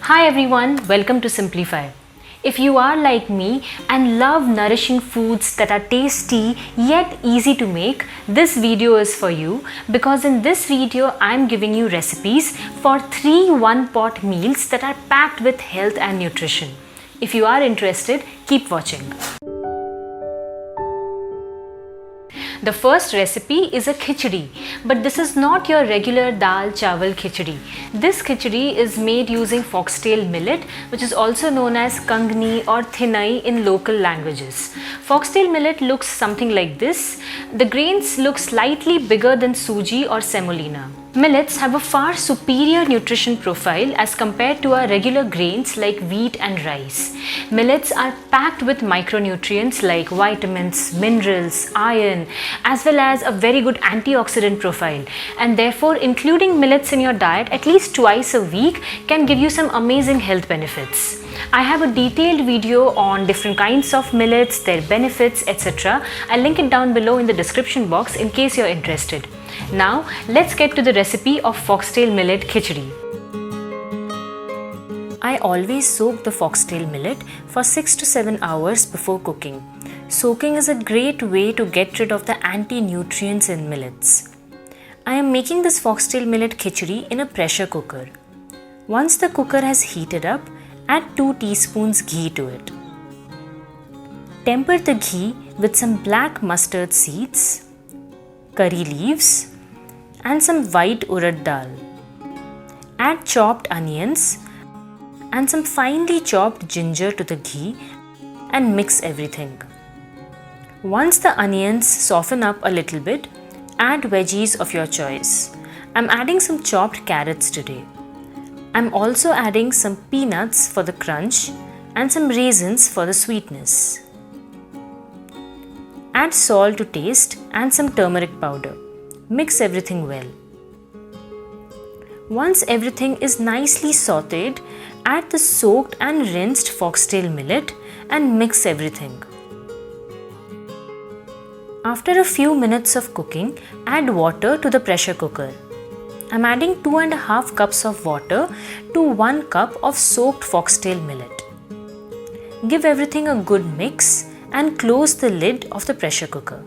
Hi everyone, welcome to Simplify. If you are like me and love nourishing foods that are tasty yet easy to make, this video is for you because in this video I am giving you recipes for 3 one-pot meals that are packed with health and nutrition. If you are interested, keep watching. The first recipe is a khichdi, but this is not your regular dal chawal khichdi. This khichdi is made using foxtail millet, which is also known as kangni or thinai in local languages. Foxtail millet looks something like this. The grains look slightly bigger than suji or semolina. Millets have a far superior nutrition profile as compared to our regular grains like wheat and rice. Millets are packed with micronutrients like vitamins, minerals, iron, as well as a very good antioxidant profile, and therefore including millets in your diet at least twice a week can give you some amazing health benefits. I have a detailed video on different kinds of millets, their benefits, etc. I'll link it down below in the description box in case you're interested. Now let's get to the recipe of foxtail millet khichdi. I always soak the foxtail millet for 6 to 7 hours before cooking. Soaking is a great way to get rid of the anti-nutrients in millets. I am making this foxtail millet khichdi in a pressure cooker. Once the cooker has heated up, add 2 teaspoons ghee to it. Temper the ghee with some black mustard seeds, curry leaves, and some white urad dal. Add chopped onions and some finely chopped ginger to the ghee and mix everything. Once the onions soften up a little bit, add veggies of your choice. I'm adding some chopped carrots today. I'm also adding some peanuts for the crunch and some raisins for the sweetness. Add salt to taste and some turmeric powder. Mix everything well. Once everything is nicely sauteed, add the soaked and rinsed foxtail millet and mix everything. After a few minutes of cooking, add water to the pressure cooker. I'm adding 2.5 cups of water to 1 cup of soaked foxtail millet. Give everything a good mix and close the lid of the pressure cooker.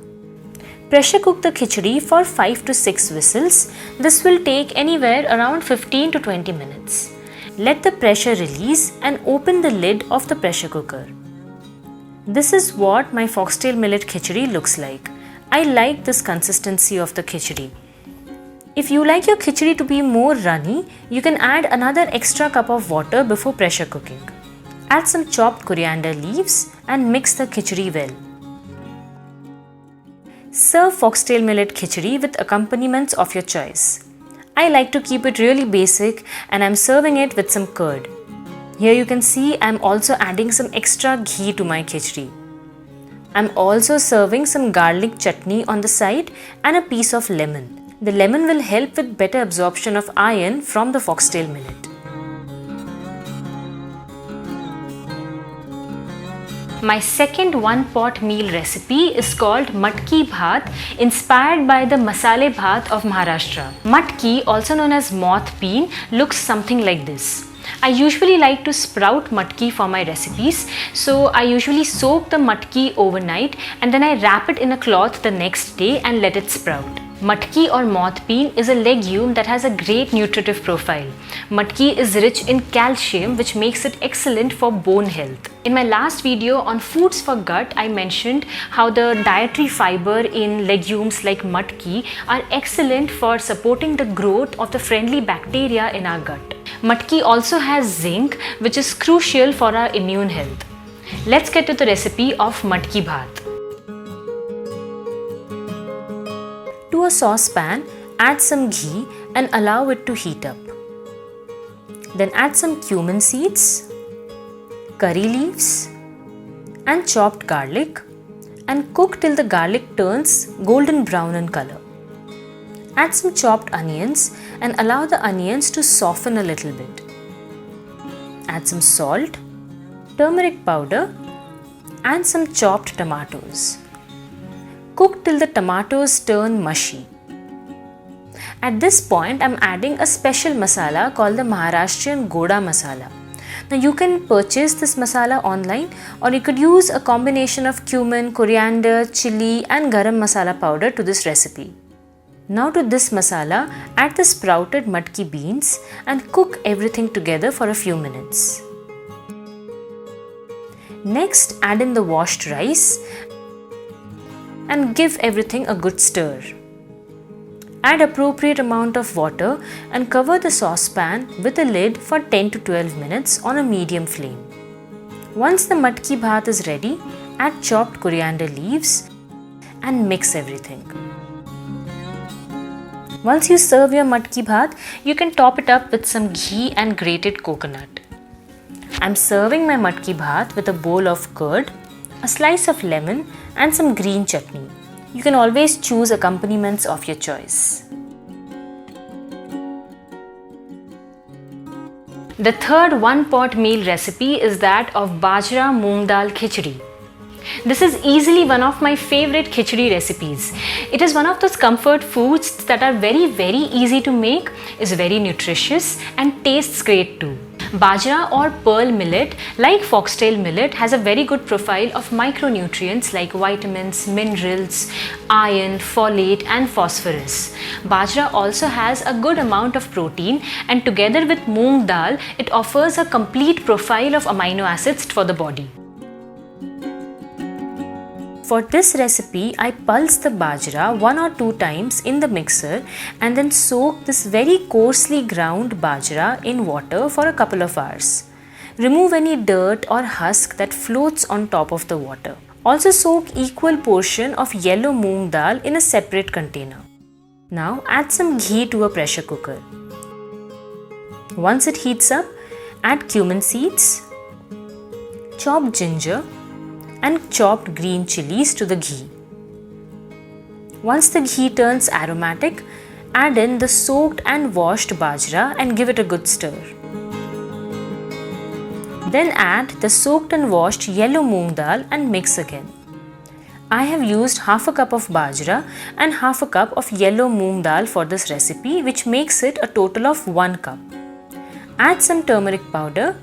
Pressure cook the khichdi for 5 to 6 whistles. This will take anywhere around 15 to 20 minutes. Let the pressure release and open the lid of the pressure cooker. This is what my foxtail millet khichdi looks like. I like this consistency of the khichdi. If you like your khichdi to be more runny, you can add another extra cup of water before pressure cooking. Add some chopped coriander leaves and mix the khichdi well. Serve foxtail millet khichdi with accompaniments of your choice. I like to keep it really basic and I'm serving it with some curd. Here you can see I'm also adding some extra ghee to my khichdi. I'm also serving some garlic chutney on the side and a piece of lemon. The lemon will help with better absorption of iron from the foxtail millet. My second one-pot meal recipe is called Matki Bhat, inspired by the masale bhat of Maharashtra. Matki, also known as moth bean, looks something like this. I usually like to sprout matki for my recipes, so I usually soak the matki overnight and then I wrap it in a cloth the next day and let it sprout. Matki or moth bean is a legume that has a great nutritive profile. Matki is rich in calcium, which makes it excellent for bone health. In my last video on foods for gut, I mentioned how the dietary fiber in legumes like matki are excellent for supporting the growth of the friendly bacteria in our gut. Matki also has zinc, which is crucial for our immune health. Let's get to the recipe of Matki Bhat. To a saucepan, add some ghee and allow it to heat up. Then add some cumin seeds, curry leaves and chopped garlic and cook till the garlic turns golden brown in color. Add some chopped onions and allow the onions to soften a little bit. Add some salt, turmeric powder and some chopped tomatoes. Cook till the tomatoes turn mushy. At this point, I'm adding a special masala called the Maharashtrian Goda masala. Now you can purchase this masala online, or you could use a combination of cumin, coriander, chili and garam masala powder to this recipe. Now to this masala, add the sprouted matki beans and cook everything together for a few minutes. Next, add in the washed rice and give everything a good stir. Add appropriate amount of water and cover the saucepan with a lid for 10 to 12 minutes on a medium flame. Once the matki bhat is ready, add chopped coriander leaves and mix everything. Once you serve your matki bhat, you can top it up with some ghee and grated coconut. I'm serving my matki bhat with a bowl of curd, a slice of lemon and some green chutney. You can always choose accompaniments of your choice. The third one-pot meal recipe is that of Bajra-Moong Dal Khichdi. This is easily one of my favorite khichdi recipes. It is one of those comfort foods that are very easy to make, is very nutritious and tastes great too. Bajra or pearl millet, like foxtail millet, has a very good profile of micronutrients like vitamins, minerals, iron, folate and phosphorus. Bajra also has a good amount of protein, and together with moong dal, it offers a complete profile of amino acids for the body. For this recipe, I pulse the bajra 1 or 2 times in the mixer and then soak this very coarsely ground bajra in water for a couple of hours. Remove any dirt or husk that floats on top of the water. Also soak equal portion of yellow moong dal in a separate container. Now add some ghee to a pressure cooker. Once it heats up, add cumin seeds, chopped ginger and chopped green chilies to the ghee. Once the ghee turns aromatic, add in the soaked and washed bajra and give it a good stir. Then add the soaked and washed yellow moong dal and mix again. I have used half a cup of bajra and half a cup of yellow moong dal for this recipe, which makes it a total of 1 cup. Add some turmeric powder,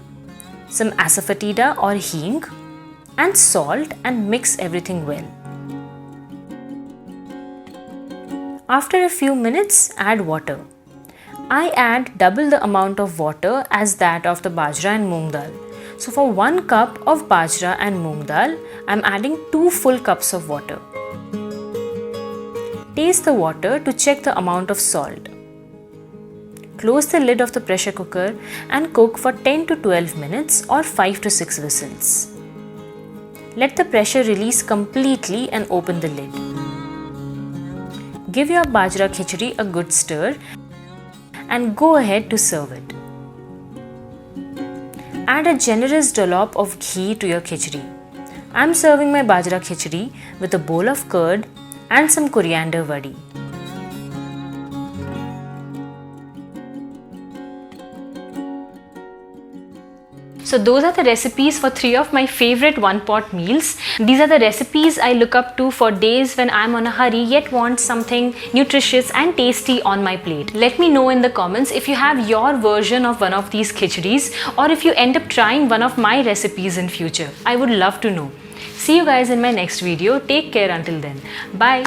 some asafoetida or hing, and salt and mix everything well. After a few minutes, add water. I add double the amount of water as that of the bajra and moong dal. So for 1 cup of bajra and moong dal, I am adding 2 full cups of water. Taste the water to check the amount of salt. Close the lid of the pressure cooker and cook for 10 to 12 minutes or 5 to 6 whistles. Let the pressure release completely and open the lid. Give your bajra khichdi a good stir and go ahead to serve it. Add a generous dollop of ghee to your khichdi. I am serving my bajra khichdi with a bowl of curd and some coriander vadi. So those are the recipes for 3 of my favorite one-pot meals. These are the recipes I look up to for days when I'm on a hurry yet want something nutritious and tasty on my plate. Let me know in the comments if you have your version of one of these khichdis, or if you end up trying one of my recipes in future. I would love to know. See you guys in my next video. Take care until then. Bye.